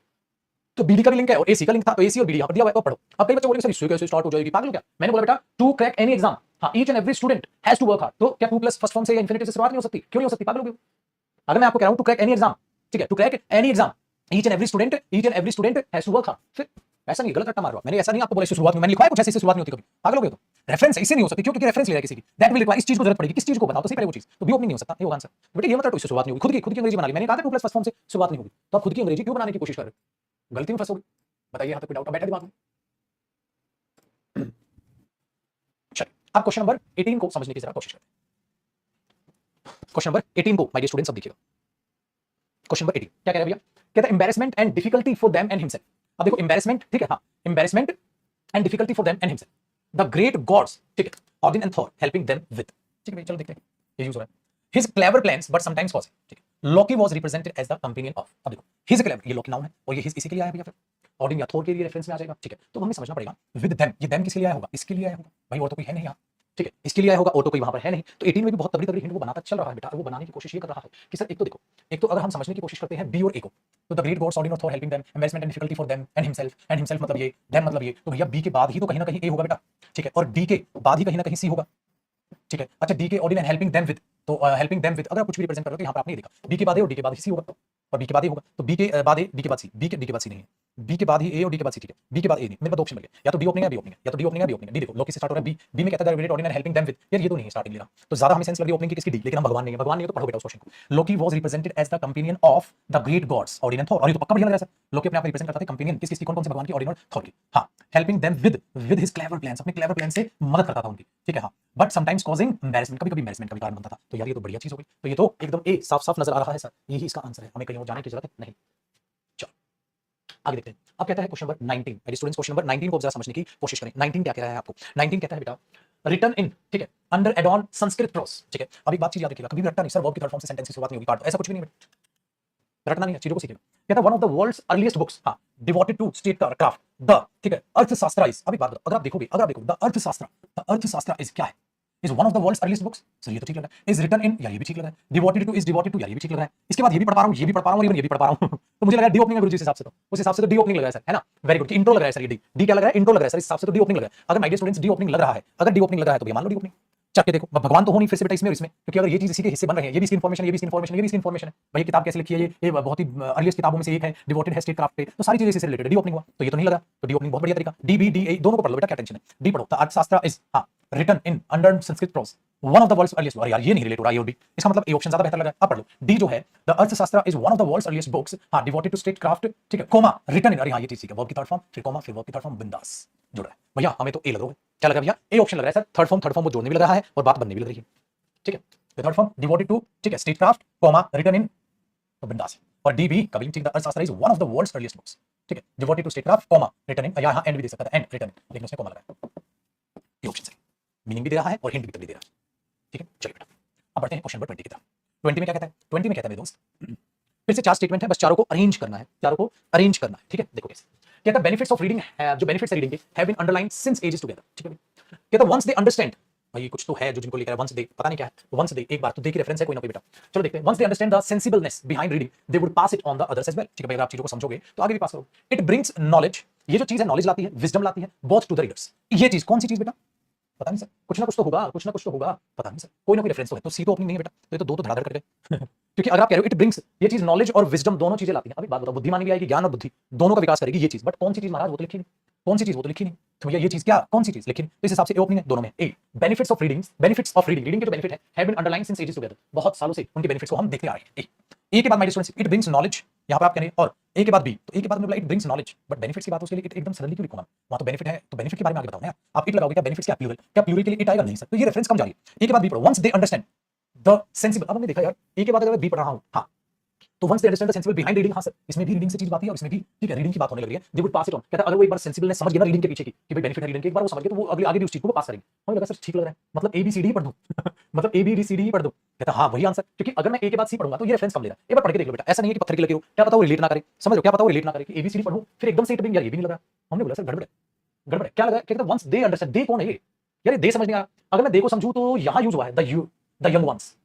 तो बीडी का भी लिंक है और एसी का लिंक था, तो एसी और बीडी यहाँ पर दिया हुआ है, तो पढ़ो। अब कई बच्चे बोलेंगे सर इससे कैसे स्टार्ट हो जाएगी, पागल क्या, मैंने बोला बेटा टू क्रैक एनी एग्जाम, हाँ each and every student has to work hard, तो क्या 2 प्लस फर्स्ट फॉर्म से या इंफिनिटी से शुरुआत नहीं हो सकती, क्यों नहीं हो सकती, पागल हो गए। अगर मैं आपको कह रहा हूं टू क्रैक एनी एग्जाम, ठीक है, to crack any exam each and every student has to work hard, फिर ऐसा नहीं गलत रट्टा मार रहा, मैंने ऐसा नहीं आपको बोला शुरुआत में मैंने लिखा है कुछ ऐसे, शुरुआत नहीं होती कभी, पागल हो गए। तो रेफरेंस ऐसे नहीं हो सकती, क्यों? क्योंकि रेफरेंस ले रहा है किसी की, दैट विल रिक्वायर, इस चीज को जरूरत पड़ेगी, किस चीज को बताओ तो सही पहले वो चीज, तो बी ओपनिंग नहीं हो सकता, ये होगा आंसर। बेटा ये मतलब टू से शुरुआत नहीं होगी, खुद की अंग्रेजी बना ली, मैंने कहा था 2 प्लस फर्स्ट फॉर्म से शुरुआत नहीं होगी, तो आप खुद की अंग्रेजी क्यों बनाने की कोशिश कर रहे हो? गलती में फंसोगे, बताइए, यहाँ तक कोई डाउट बैठा दिमाग में? चलिए अब क्वेश्चन नंबर 18 को समझने की जरा कोशिश करते हैं। क्वेश्चन नंबर 18 को माय डियर स्टूडेंट्स अब देखिएगा। क्वेश्चन नंबर 18 क्या कह रहा है भैया? कहता है embarrassment and difficulty for them and himself. अब देखो एम्बैरेसमेंट, ठीक है, हाँ, embarrassment and difficulty for them and himself, the great gods, ठीक है, Odin and Thor helping them with, ठीक है भाई, चलो देखते हैं ये यूज हो रहा है। His clever plans but sometimes cause, ठीक है, Loki was represented as the companion of. अब देखो हिज क्लेवर, ये लोकी नाउन है और ये हिज इसी के लिए आया भैया, फिर ऑडिन या थॉर के लिए रेफरेंस में आ जाएगा, ठीक है, तो हमें समझना पड़ेगा विद देम, ये देम किसके लिए आया होगा? इसके लिए आया होगा भाई, और तो कोई है नहीं यहाँ, ठीक है, इसके लिए आया होगा और तो कोई वहां पर है नहीं, तो 18 में भी बहुत तगड़ी तगड़ी हिंट वो बनाता चल रहा है बेटा, वो बनाने की कोशिश ये कर रहा है कि सर एक तो देखो, एक तो अगर हम समझने की कोशिश करते हैं बी और ए को, तो द ग्रेट गॉड्स ऑडिन और Thor helping them, embarrassment and difficulty for them and himself मतलब ये, देम मतलब ये, तो भैया बी के बाद ही तो कहीं ना कहीं ए होगा बेटा, ठीक है, और डी के बाद ही कहीं ना कहीं सी होगा, ठीक है। अच्छा डी के ऑडिन एंड हेल्पिंग देम विद, तो हेल्पिंग देम विद अगर कुछ भी रिप्रेजेंट कर रहे हो तो यहाँ पर आपने देखा बी के बाद ए और डी के बाद ही सी होगा, और बी के बाद ए होगा, तो बी के बाद ए डी के बाद सी, डी के बाद सी नहीं है, बी के बाद ही ए और डी के बाद सी, ठीक है, बी के बाद ए नहीं, मेरे पास दो ऑप्शन मिल गए, या तो डी ओपनिंग है बी ओपनिंग है, या तो डी ओपनिंग है बी ओपनिंग है, डी देखो लोकी से स्टार्ट हो रहा है, बी में कहता है great ऑडिन and helping them with, यार ये तो नहीं है स्टार्टिंग ले रहा, तो ज्यादा हमें सेंस लग रही है ओपनिंग की किसकी? डी, लेकिन हम भगवान नहीं है, भगवान नहीं है तो पढ़ो बेटा उस क्वेश्चन को। Loki was represented as the companion of the great gods Odin and Thor, और ये तो पक्का बढ़िया लग रहा है सर, लोकी अपने आप को रिप्रेजेंट करता है कंपेनियन किसकी? कौन कौन से भगवान की? ऑडिन और थॉर की, हां, helping them with his clever plans, अपने क्लेवर प्लान से मदद करता था उनकी, ठीक है, हां, बट समटाइम्स कॉजिंग एम्बैरेसमेंट, कभी-कभी एम्बैरेसमेंट का भी कारण बनता था, तो यार ये तो बढ़िया चीज हो गई, तो ये तो एकदम ए साफ-साफ नजर आ रहा है सर, यही इसका आंसर है, हमें कहीं और जाने की जरूरत नहीं। चलो आगे देखते हैं। अब कहता है क्वेश्चन नंबर 19, मेरे स्टूडेंट्स क्वेश्चन नंबर 19 को जरा समझने की कोशिश करें। 19 क्या कह रहा है आपको? 19 कहता है बेटा रिटर्न इन, ठीक है, under add on Sanskrit prose, ठीक है, अब एक बात चीज याद रखिएगा, कभी भी रटना नहीं सर, वर्ब की थर्ड फॉर्म से सेंटेंस की शुरुआत नहीं होगी, काट दो, ऐसा कुछ भी नहीं है, रटना नहीं है, चीजों को सीखिएगा। कहता है one of the world's earliest books, हां, devoted to statecraft, the, ठीक है, अर्थशास्त्र इज, अभी बात बताओ, अगर आप देखो द अर्थशास्त्र इज क्या है? Is one of the world's earliest books, sir ये तो ठीक लग रहा है, इज रिटन इन, यार ये भी ठीक लग रहा है, devoted to, is devoted to, यार ये भी ठीक लग रहा है, इसके बाद ये भी पढ़ पा रहा हूं, ये भी पढ़ पा रहा हूं, और ये भी पढ़ पा रहा हूं तो मुझे लग रहा है डी ओपनिंग है गुरुजी, इस हिसाब से तो उस हिसाब से तो डी ओपनिंग लग रहा है सर, है ना, वेरी गुड, इंट्रो लग रहा है सर, ये डी क्या लग रहा है? इंट्रो लग रहा है सर, इस हिसाब से तो डी ओपनिंग लग रहा है। अगर my dear students D opening लग रहा है, अगर डी ओपनिंग लग रहा है तो भैया मान लो डी ओपनिंग, चल के देखो, भगवान तो हो नहीं फिर से बेटा इसमें और इसमें, क्योंकि अगर ये चीज इसी के हिस्से बन रहे हैं, ये भी इसकी इन्फॉर्मेशन, ये भी इसकी इन्फॉर्मेशन, ये भी इसकी इन्फॉर्मेशन है, भाई ये किताब कैसे लिखी है, ये बहुत ही अर्लीस्ट किताबों में से एक है, डिवोटेड है स्टेट क्राफ्ट पे, तो सारी चीजें इससे रिलेटेड, डी ओपनिंग हुआ, तो ये तो नहीं लगा, तो डी ओपनिंग बहुत बढ़िया तरीका, डी बी डी ए दोनों को पढ़ लो बेटा, क्या टेंशन है, डी पढ़ो, द अर्थशास्त्र इज, हां, written in under Sanskrit prose, one of the world's earliest, अरे यार ये नहीं रिलेट हो रहा है, ये भी इसका मतलब ए ऑप्शन ज्यादा बेहतर लगा, अब पढ़ लो, डी जो है the Arthashastra is one of the world's earliest books, हां, डिवोटेड टू स्टेट क्राफ्ट, ठीक है, कोमा रिटन इन, अरे हां ये चीज ठीक है, वर्ब की थर्ड फॉर्म, फिर कोमा, फिर वर्ब की थर्ड फॉर्म, बिंदास जुड़ रहा है भैया, हमें तो ए लग रहा है, क्या लगा भैया? ए ऑप्शन लग रहा है सर, थर्ड फॉर्म वो जोड़ने भी लग रहा है और बात बनने भी लग रही है, ठीक है, the third form devoted to, ठीक है, statecraft, comma written in, तो बिंदास है, और डी बी कभी ठीक, the Arthashastra is one of the world's earliest books, ठीक है, devoted to statecraft, comma written in, यहां एंड भी दे सकता था, एंड रिटन इन, लेकिन उसमें कोमा लगा है, ये ऑप्शन सही, मीनिंग भी दे रहा है और हिंट भी दे रहा है, ठीक है, चलिए बेटा अब बढ़ते हैं क्वेश्चन नंबर 20 की तरफ। 20 में क्या कहता है? 20 में कहता है मेरे दोस्त, फिर से 4 स्टेटमेंट है, बस चारों को अरेंज करना है, ठीक है, देखो कैसे कहता है बेनिफिट्स ऑफ रीडिंग, जो बेनिफिट्स है रीडिंग के have been underlined since ages together, ठीक है, कहता है वंस दे अंडरस्टैंड, भाई कुछ तो है जो जिनको लेकर वंस दे, पता नहीं क्या है, वंस दे एक बार तो देखिए रेफरेंस है कोई ना कोई बेटा, चलो देखते हैं, once they understand the sensibleness behind reading they would pass it on the others as well, ठीक है, अगर आप चीजों को समझोगे तो आगे भी पास करो, इट ब्रिंग्स नॉलेज, ये जो चीज है नॉलेज लाती है, विजडम लाती है, बोथ टू द रीडर्स, ये चीज कौन सी चीज बेटा? पता नहीं सर, कुछ ना कुछ तो होगा, कुछ ना कुछ तो होगा, पता नहीं सर, कोई ना कोई रेफरेंस तो है, तो सी तो ओपनिंग नहीं है बेटा, तो ये तो दो तो धड़ाधड़ कर गए क्योंकि अगर आप कह रहे हो इट ब्रिंग्स, ये चीज नॉलेज और विजडम दोनों चीजें लाती है, अभी बात बताओ, बुद्धिमानी भी आएगी, ज्ञान और बुद्धि दोनों का विकास करेगी ये चीज, बट कौन सी चीज महाराज वो तो लिखी नहीं, कौन सी चीज वो तो लिखी नहीं, तो भैया ये चीज क्या, कौन सी चीज लिखी नहीं, तो इस हिसाब से ए ओपनिंग है दोनों में। A benefits of reading, reading के जो बेनिफिट है have been underlined since ages together, बहुत सालों से उनके बेनिफिट्स को हम देखते आ रहे हैं। ए के बाद my students it brings knowledge, यहां पर आप कह रहे हैं, और ए के बाद बी, तो ए के बाद में बोला it brings knowledge, but benefits की बात उसके लिए इट एकदम सडनली क्यों लिखूंगा, वहां तो बेनिफिट है, तो बेनिफिट के बारे में आगे बताओ ना यार, आप इट लगाओगे क्या, बेनिफिट्स क्या प्लूरल के लिए इट आएगा नहीं सर, तो ये रेफरेंस कम जा रही है। ए के बाद बी पढ़ो, once they understand the sensible, अब हमने देखा यार ए के बाद अगर बी पढ़ रहा हूं, हां, तो once they understand the sensible behind reading, हां सर इसमें भी रीडिंग से चीज बात है और इसमें भी, ठीक है, रीडिंग की बात होने लग रही है, दे वुड पास इट ऑन, कहता है अगर वो एक बार सेंसिबलनेस समझ गया ना रीडिंग के पीछे की कि भाई बेनिफिट है रीडिंग के, एक बार वो समझ गया तो वो अगले आगे भी उस चीज को पास करेंगे, हमें लगा सर ठीक लग रहा है, मतलब ए बी सी डी पढ़ दूं मतलब ए बी सी डी पढ़ दूं, कहता हां वही आंसर, क्योंकि अगर मैं ए के बाद सी पढ़ूंगा तो ये रेफरेंस कम ले रहा है, एक बार पढ़ के देख लो बेटा, ऐसा नहीं है कि पत्थर की लगी हो, क्या पता वो रिलेट ना करे, समझ लो, क्या पता वो रिलेट ना करे कि ए बी सी डी पढ़ूं फिर एकदम से इट ब्रिंग, यार ये भी नहीं लग रहा, हमने बोला सर गड़बड़ क्या लगा, कहता वंस दे अंडरस्टैंड, दे कौन है ये, यार ये दे समझ नहीं आ रहा, अगर मैं दे को समझूं तो यहां यूज हुआ है द यंग वंस,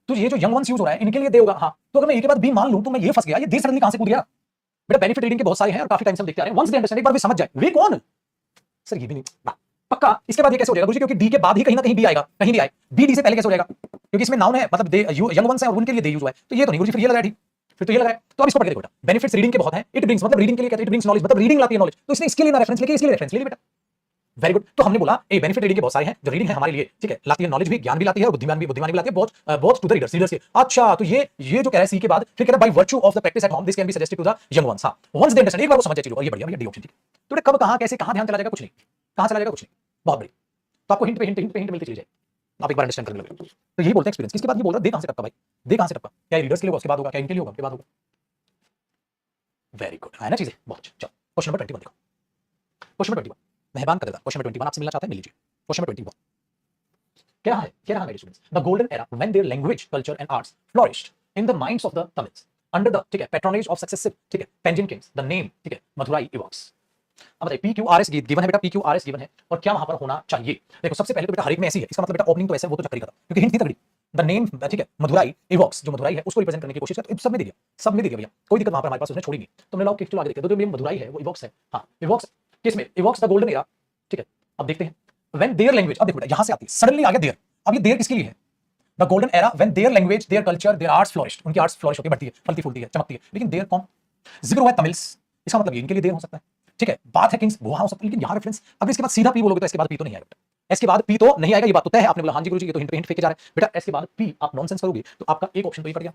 तो ये जो यंग वंस यूज हो रहा है इनके लिए दे होगा, हां, तो अगर मैं ए के बाद बी मान लूं तो मैं ये फंस गया, ये दे सडनली कहां से कूद गया बेटा, बेनिफिट रीडिंग के बहुत सारे हैं और काफी टाइम से हम देखते आ रहे हैं, वंस दे अंडरस्टैंड एक बार भी समझ जाए, वे कौन सर, ये भी नहीं ना पक्का, इसके बाद ये कैसे हो जाएगा गुरुजी, क्योंकि डी के बाद ही कहीं ना कहीं बी आएगा, कहीं भी आए बी डी से पहले कैसे हो जाएगा, क्योंकि इसमें नाउन है, मतलब दे यंग वंस है और उनके लिए दे यूज हुआ है, तो ये तो नहीं गुरुजी, फिर ये लगा ठीक, फिर तो ये लगा है, तो अब इसको पढ़ के देखो बेटा, बेनिफिट्स रीडिंग के बहुत हैं, इट ब्रिंग्स मतलब रीडिंग के लिए कहते हैं, इट ब्रिंग्स नॉलेज मतलब रीडिंग लाती है नॉलेज, तो इसने इसके लिए ना रेफरेंस लेके इसके लिए रेफरेंस ले ली बेटा, वेरी गुड। तो हमने बोला ए बेनिफिट रीडिंग के बहुत सारे हैं, जो रीडिंग है हमारे लिए ठीक है लाती है, नॉलेज भी, ज्ञान भी लाती है, और बुद्धिमान भी लाती है, बहुत टू द रीडर्स के। अच्छा, तो ये जो कह रहा है सी के बाद फिर कह रहा है by virtue of the practice at home this can be suggested to the young ones. हां, वंस दे अंडरस्टैंड, एक बार वो समझ जाए चीजों को, ये बढ़िया भैया डी ऑप्शन ठीक है। तो कब कहां कैसे कहां ध्यान चला जाएगा, कुछ नहीं, कहां चला जाएगा कुछ नहीं, बहुत बढ़िया। तो आपको हिंट पे हिंट मिलती चली जाए, आप एक बार अंडरस्टैंड करने लगे। तो यही बोलते हैं एक्सपीरियंस। किसके बाद ये बोल रहा है, दे कहां से टपका भाई, दे कहां से टपका, क्या रीडर्स के लिए होगा, उसके बाद होगा, क्या इनके लिए होगा, उसके बाद होगा। वेरी गुड, है ना चीजें बहुत अच्छी। चलो क्वेश्चन नंबर 21 देखो, क्वेश्चन नंबर 21 मेहरबान करेगा, क्वेश्चन नंबर 21 आपसे मिलना चाहता है, मिल लीजिए। क्वेश्चन नंबर 21 क्या रहा मेरे students, the golden era when their language culture and arts flourished in the minds of the Tamils under the ठीक है पैट्रोनेज ऑफ सक्सेसिव ठीक है पेंजिन किंग्स, द नेम ठीक है मदुराई इवॉक्स। अब बताइए PQRS गिवन है बेटा, PQRS गिवन है, और क्या वहां पर होना चाहिए। देखो सबसे पहले तो बेटा हर एक में ऐसी है, इसका मतलब बेटा ओपनिंग तो ऐसे वो तो चक्री का था, क्योंकि हिंट थी तगड़ी। द नेम ठीक है मदुराई इवॉक्स, जो मदुराई है उसको रिप्रेजेंट करने की कोशिश है, तो सब में दे दिया, सब में दे दिया भैया, कोई दिक्कत वहां पर हमारे पास उसने छोड़ी नहीं। तो हमने लॉक चलो आगे देखते हैं, तो जो मदुराई है वो इवॉक्स है। हाँ इवॉक्स किस में, इवॉक्स द गोल्डन एरा ठीक है। अब देखते हैं व्हेन देयर लैंग्वेज, अब देखो बेटा यहां से आती है सडनली आ गया देयर। अब ये देयर किसके लिए है, the golden era when their language their culture their arts flourished, उनकी आर्ट्स फ्लोरिश होती है, बढ़ती है, फलती फूलती है, चमकती है। लेकिन देयर कौन, जिक्र हुआ है तमिल्स, इसका मतलब ये इनके लिए देयर हो सकता है ठीक है। बात है किंग्स, वो हो सकता है, लेकिन यहां रेफरेंस, अगर इसके बाद सीधा पी बोलोगे तो इसके बाद पी तो नहीं आएगा, इसके बाद पी तो नहीं आएगा, ये बात तो तय है। आपने बोला हां जी गुरुजी ये तो हिंट पे हिंट फेंके जा रहे हैं बेटा, इसके बाद पी आप नॉनसेंस करोगे तो आपका एक ऑप्शन तो ये कट गया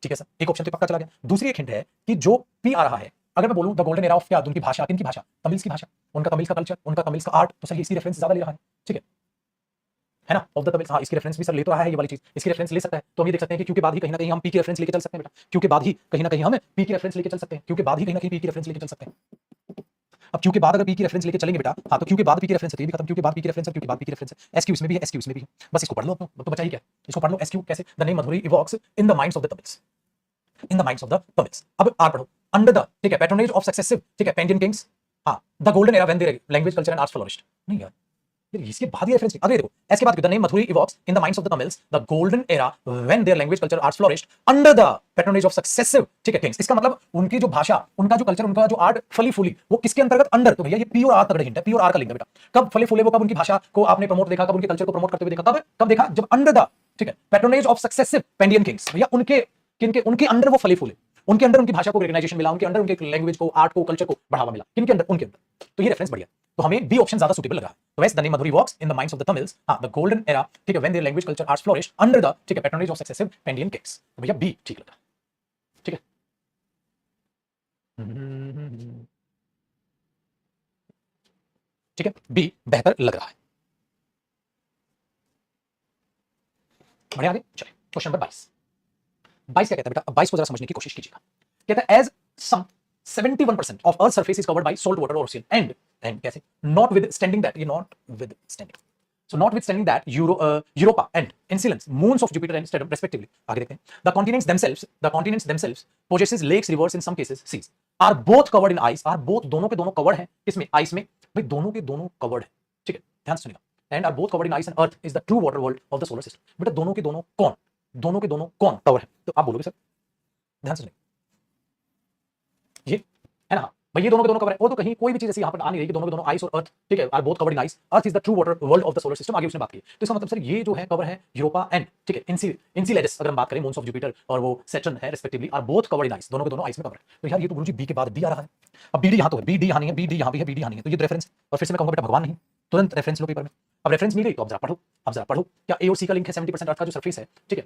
ठीक है सर, एक ऑप्शन तो पक्का चला गया। दूसरी एक हिंट है कि जो पी आ रहा है, अगर मैं बोलूं द गोल्डन एरा ऑफ क्या, उनकी भाषा, किनकी भाषा, तमिल्स की भाषा, उनका तमिल्स का कल्चर, उनका तमिल्स का आर्ट, तो सर ये इसकी रेफरेंस ज्यादा ले रहा है ठीक है ना, ऑफ द तमिल्स। हाँ इसकी रेफरेंस भी सर ले तो रहा है, ये वाली चीज इसकी रेफरेंस ले सकता है। तो हम ये देख सकते हैं कि क्योंकि बाद ही कहीं ना कहीं हम पी की रेफरेंस लेके चल सकते हैं बेटा, क्योंकि बाद ही कहीं ना कहीं हम पी की रेफरेंस लेके चल सकते हैं, क्योंकि बाद ही कहीं ना कहीं पी की रेफरेंस लेके चल सकते हैं। अब क्योंकि बाद अगर पी की रेफरेंस लेके चलेंगे बेटा, हाँ तो क्योंकि बाद पी की रेफरेंस है, तो ये भी खत्म, क्योंकि बाद पी की रेफरेंस है, क्योंकि बाद पी की रेफरेंस है, एसक्यू इसमें भी है, एसक्यू इसमें भी है, बस इसको पढ़ लो अपना, तो बचा ही क्या, इसको पढ़ लो एसक्यू कैसे, the name Madhuri evokes in the minds of the Tamils, in the minds of the Tamils. अब आर पढ़ो, अंडर द ठीक है पैट्रोनेज ऑफ सक्सेसिव ठीक है पेंजिन किंग्स, हाँ the golden era when their language culture and arts flourished. नहीं यार इसके बाद ही रेफरेंस, अगर देखो इसके बाद the name Madurai evokes in the minds of the Tamils, the golden era when their language culture arts flourished under the patronage of successive ठीक है किंग्स। इसका मतलब उनकी जो भाषा, उनका जो कल्चर, उनका जो आर्ट फली फूली, वो किसके अंतर्गत, अंडर। तो भैया ये पी और आर तगड़े हिंट है, पी और आर का लिंक है बेटा। कब फली फूले वो, कब उनकी भाषा को आपने प्रमोट देखा, कब उनके कल्चर को प्रमोट करते हुए देखा, कब देखा, जब अंडर द ठीक है patronage of successive Pandyan Kings. भैया उनके किनके, उनके अंडर वो फली फूले, उनके अंदर उनकी भाषा को रिकॉग्नाइजेशन मिला, उनके अंदर उनके लैंग्वेज को, आर्ट को, कल्चर को बढ़ावा मिला, किनके अंदर, उनके अंदर। तो ये रेफरेंस बढ़िया, तो हमें बी ऑप्शन ज्यादा सुटेबल लगा। तो वैसे the name Madurai walks in the minds of the Tamils, हां द गोल्डन एरा ठीक है when their language culture arts flourish under the ठीक है patronage of successive Pandyan kings. तो भैया बी ठीक लगा ठीक है। ठीक है बी बेहतर लग रहा है। बढ़िया आगे चलिए क्वेश्चन नंबर 22। 22 क्या कहता है बेटा, 22 को जरा समझने की कोशिश कीजिएगा। कहता है as some 71% of Earth's surface is covered by salt water or ocean, and कैसे, notwithstanding that, ये notwithstanding, so notwithstanding that Europa and Enceladus, moons of Jupiter and Saturn respectively, आगे देखते हैं, the continents themselves possesses lakes, rivers, in some cases seas, are both covered in ice, are both दोनों के दोनों covered हैं इसमें ice में, भाई दोनों के दोनों covered है ठीक है, ध्यान से सुनिएगा, and are both covered in ice and earth is the true water world of the solar system। बेटा दोनों के दोनों कौन, दोनों के दोनों कौन कवर है, तो आप बोलोगे सर, ध्यान से सुनिए, ये है ना भाई, ये दोनों के दोनों कवर है, वो तो कहीं कोई भी चीज ऐसी यहां पर आ नहीं रही कि दोनों के दोनों आइस और अर्थ ठीक है, are both covered in ice, Earth is the true water world of the solar system, आगे उसने बात की। तो इसका मतलब सर ये जो है कवर है यूरोपा एंड ठीक है इंसिलेडस, अगर हम बात करें मून्स ऑफ जुपिटर और वो सैटर्न है respectively, are both covered in ice, दोनों के दोनों आइस में कवर है। तो यार ये तो गुरुजी बी के बाद डी आ रहा है, अब बीडी यहां तो है, बीडी यहां नहीं है, बीडी यहां भी है, बीडी यहां नहीं है, तो ये रेफरेंस, और फिर से मैं कहूंगा बेटा भगवान नहीं, तुरंत रेफरेंस लो पेपर में। अब रेफरेंस मिल गई तो अब जरा पढ़ो, अब जरा पढ़ो, क्या ए और सी का लिंक है 70% अर्थ का जो सरफेस है ठीक है,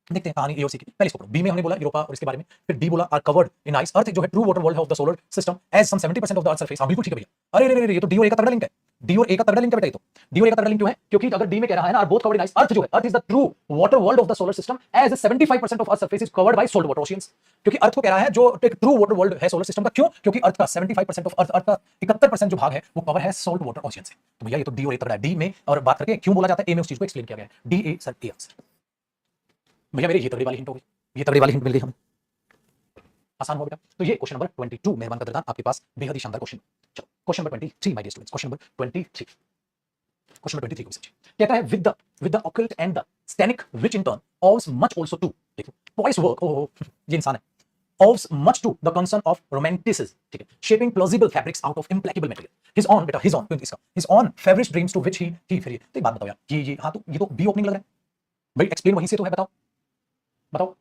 देखते हैं कहानी एओसी की। पहले इसको पढ़ो, बी में हमने बोला यूरोपा और इसके बारे में, फिर डी बोला are covered in ice, Earth जो है true water world of the solar system as some 70% of the Earth surface. हां बिल्कुल ठीक है भैया, अरे अरे ये तो डी और ए का तगड़ा लिंक है, डी और ए का तगड़ा लिंक है बेटा, ये तो डी और ए का तगड़ा लिंक क्यों है, क्योंकि अगर डी में कह रहा है ना are both covered in ice, Earth जो है, Earth is the true water world of the solar system as 75% of Earth surface is covered by salt water oceans, क्योंकि अर्थ को कह रहा है जो एक ट्रू वाटर वर्ल्ड है सोलर सिस्टम का, क्यों, क्योंकि अर्थ का 75% ऑफ अर्थ का 71% जो भाग है वो कवर है सोल्ट वाटर ओशियन से। तो भैया ये तो डी और ए तगड़ा है, डी में, और बात करके क्यों बोला जाता है ए में, उस चीज को एक्सप्लेन किया गया है, D A sir A answer. भैया मेरे ये तगड़ी वाली हिंट हो गई, ये तगड़ी वाली हिंट मिल गई हमें, आसान हो बेटा। तो ये क्वेश्चन नंबर 22 मेहरबान कदरदान आपके पास बेहद ही शानदार क्वेश्चन। चलो question number 23 my dear students, question number 23, question number 23 को समझिए। कहता है with the occult and the satanic which in turn owes much also to, देखो पॉइस वर्क, ओह ये इंसान है, owes much to the concern of romanticism ठीक है, shaping plausible fabrics out of implacable material, his own बेटा, his own इसका, his own favourite dreams to which he फिर ये, तो एक बात बताओ यार, ये हां तो ये तो बी ओपनिंग लग रहा है भाई, एक्सप्लेन वहीं से तो है, बताओ बताओ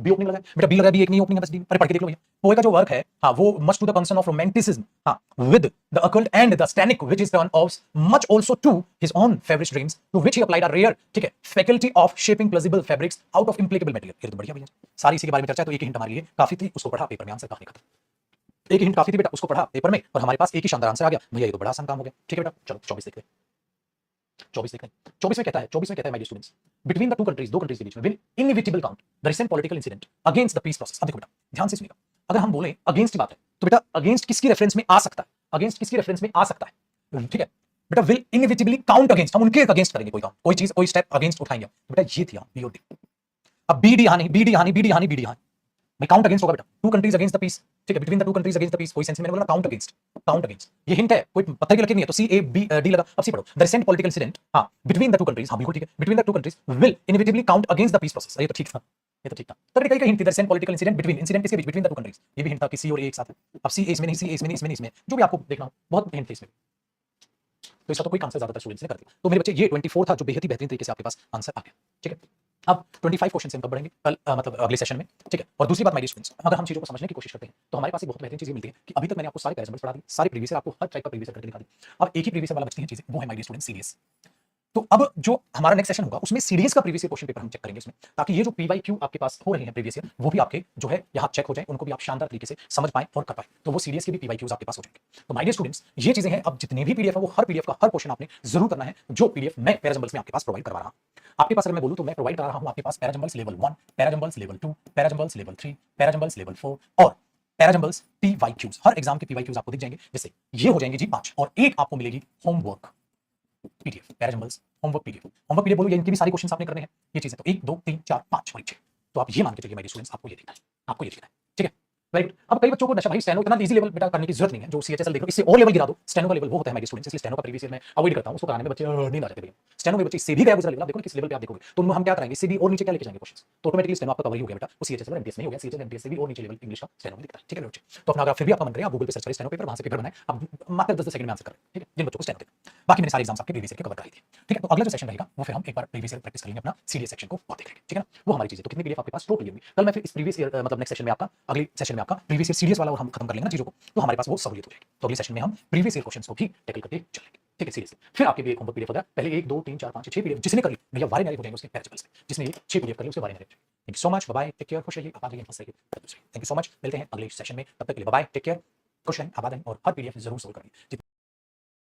बी ओपनिंग लगा है बेटा, बी लगा, बी एक नहीं ओपनिंग है, बस डी। अरे पढ़ के देख लो भैया, पोए का जो वर्क है हाँ वो much to the concern of romanticism हाँ with the occult and the satanic which is turn of much also to his own favourite dreams to which he applied a rare ठीक है faculty of shaping plausible fabrics out of implacable material. ये तो बढ़िया भैया, सारी इसी के बारे में चर्चा है, तो एक ही हिंट हमारे लिए काफी थी, उसको पढ़ा पेपर में आंसर काफी खत्म। एक ही हिंट काफी थी बेटा, उसको पढ़ा पेपर में और हमारे पास एक ही शानदार आंसर आ गया भैया, ये तो बड़ा आसान काम हो गया। ठीक है बेटा, चलो 24 देखते हैं। 24 देखते हैं। 24 में कहता है, 24 में कहता है my dear students, between the two countries, दो कंट्रीज के बीच में will inevitable count the recent political incident against the peace process. अब देखो बेटा ध्यान से सुनिएगा, अगर हम बोले अगेंस्ट की बात है तो बेटा अगेंस्ट किसकी रेफरेंस में आ सकता है, अगेंस्ट किसकी रेफरेंस में आ सकता है, ठीक है बेटा, विल इनएविटेबली काउंट अगेंस्ट, हम उनके अगेंस्ट करेंगे कोई काम, कोई चीज, कोई स्टेप अगेंस्ट उठाएंगे तो बेटा ये थी बी और डी। अब बी डी हानि, बी डी हानि, बी डी हानि, बी डी हानि मैं काउंट अगेंस्ट होगा बेटा, two countries against the peace, ठीक है, between the two countries against the peace, कोई सेंस में मैंने बोला काउंट अगेंस्ट, काउंट अगेंस्ट, ये हिंट है, कोई पत्थर की लकीर नहीं है, तो सी ए बी डी लगा। अब सी पढ़ो, द रिसेंट पॉलिटिकल इंसिडेंट हां बिटवीन द टू कंट्रीज, हां बिल्कुल ठीक है, between the two countries will inevitably count against the peace process. ये तो ठीक था, ये तो ठीक था। तो कई हिंट थी, the recent political incident between, incident किसके बीच, बिटवीन द टू कंट्रीज, ये भी हिंट था कि सी और ए एक साथ है। अब सी ए इसमें नहीं, सी ए इसमें नहीं, इसमें नहीं, इसमें जो भी आपको देखना हो, बहुत हिंट थे इसमें, तो इसका तो कोई आंसर ज्यादातर स्टूडेंट्स ने कर दिया। तो मेरे बच्चे ये 24 था जो बेहद ही बेहतरीन तरीके से आपके पास आंसर आ गया। ठीक है, अब 25 क्वेश्चन से हम कब बढ़ेंगे, कल मतलब अगले सेशन में। ठीक है, और दूसरी बात माय डियर स्टूडेंट्स, अगर हम चीजों को समझने की कोशिश करते हैं तो हमारे पास एक बहुत बेहतरीन चीज मिलती है कि अभी तक मैंने आपको सारे पैरामीटर्स पढ़ा दिए, सारे प्रीवियस ईयर आपको हर टाइप का प्रीवियस ईयर करके दिखा दी। अब एक ही प्रीवियस ईयर वाला बचती है चीजें, वो है माय डियर स्टूडेंट्स सीरीज। तो अब जो हमारा नेक्स्ट सेशन होगा उसमें सीरीज का प्रीवियस ईयर क्वेश्चन पेपर हम चेक करेंगे इसमें, ताकि ये जो पीवाईक्यू आपके पास हो रहे हैं प्रीवियस ईयर, वो भी आपके जो है यहाँ चेक हो जाए, उनको भी आप शानदार तरीके से समझ पाएं और कर पाएं, तो वो सीरीज के भी पीवाईक्यूज आपके पास हो जाएंगे। तो माय डियर स्टूडेंट्स ये चीजें हैं, अब जितने भी पीडीएफ है वो हर पीडीएफ का हर क्वेश्चन आपने जरूर करना है, जो पीडीएफ मैं पैराजंबल्स में आपके पास प्रोवाइड करवा रहा हूं। आपके पास अगर मैं बोलूं तो मैं प्रोवाइड करा रहा हूं आपके पास पैराजंबल्स लेवल 1, पैराजंबल्स लेवल 2, पैराजंबल्स लेवल 3, पैराजंबल्स लेवल 4 और पैराजंबल्स पीवाईक्यूज। हर एग्जाम के पीवाईक्यूज आपको दिख जाएंगे, जिससे ये हो जाएंगे जी 5, और एक आपको मिलेगी homework PDF, parajumbles homework PDF. Homework PDF बोलो, ये इनकी भी सारी क्वेश्चंस आपने करने हैं, ये चीजें तो 1 2 3 4 5 और 6, तो आप ये मान के चलिए मेरे स्टूडेंट्स, आपको ये देखना है, आपको ये देखना है। ठीक है, वेरी गुड। अब कई बच्चों को नशा भाई स्टेनो इतना इजी लेवल बेटा करने की जरूरत नहीं है, जो सीएचएसएल देख रहे हो इससे और लेवल गिरा दो, स्टेनो का लेवल वो होता है मेरे स्टूडेंट्स, इसलिए स्टेनो का प्रीवियस ईयर मैं अवॉइड करता हूं, उसको कराने में बच्चे नहीं आ जाते भैया। स्टेनो के बच्चे इससे भी गया गुजरा लेवल, आप देखो किस लेवल पे आप देखोगे, तो हम क्या कराएंगे, इससे भी और नीचे क्या लेके जाएंगे क्वेश्चंस, तो ऑटोमेटिकली स्टेनो आपका कवर ही हो गया बेटा, वो सीएचएसएल एमटीएस नहीं हो गया, सीएचएसएल एमटीएस से भी और नीचे लेवल इंग्लिश का स्टेनो में दिखता है। ठीक है बच्चे, तो अपना अगर फिर भी आपका मन करे आप गूगल पे सर्च करें स्टेनो पेपर, वहां से पेपर बनाएं, आप मात्र 10 सेकंड में आंसर करें। ठीक है, जिन बच्चों को स्टेनो देना, बाकी मैंने सारे एग्जाम्स आपके प्रीवियस ईयर के कवर कराई थी। ठीक है, तो अगला जो सेशन रहेगा वो फिर हम एक बार प्रीवियस ईयर प्रैक्टिस करेंगे अपना सीडीएस सेक्शन को और देखेंगे। ठीक है ना, वो हमारी चीजें, तो कितनी पीडीएफ आपके पास टोटल होगी, कल मैं फिर इस प्रीवियस ईयर मतलब नेक्स्ट सेशन में आपका, अगले सेशन में आपका प्रीवियस ईयर सीडीएस वाला और हम खत्म कर लेंगे ना चीजों को, तो हमारे पास वो सहूलियत हो जाएगी। तो अगले सेशन में हम प्रीवियस ईयर क्वेश्चंस को भी टैकल करते चलेंगे। ठीक है, सीरियसली फिर आपके भी एक होमवर्क पीडीएफ होगा, पहले 1 2 3 4 5 6 पीडीएफ जिसने कर ली भैया वारे नारे हो जाएंगे उसके पैराजंबल्स में, जिसने ये 6 पीडीएफ कर ली उसके वारे नारे। Thank you so much, bye bye, take care, खुश रहिए, आबाद रहिए, मस्त रहिए। थैंक यू सो मच, मिलते हैं अगले सेशन में, तब तक के लिए बाय बाय, टेक केयर, खुश रहें, आबाद रहें और हर पीडीएफ जरूर सोल्व करें।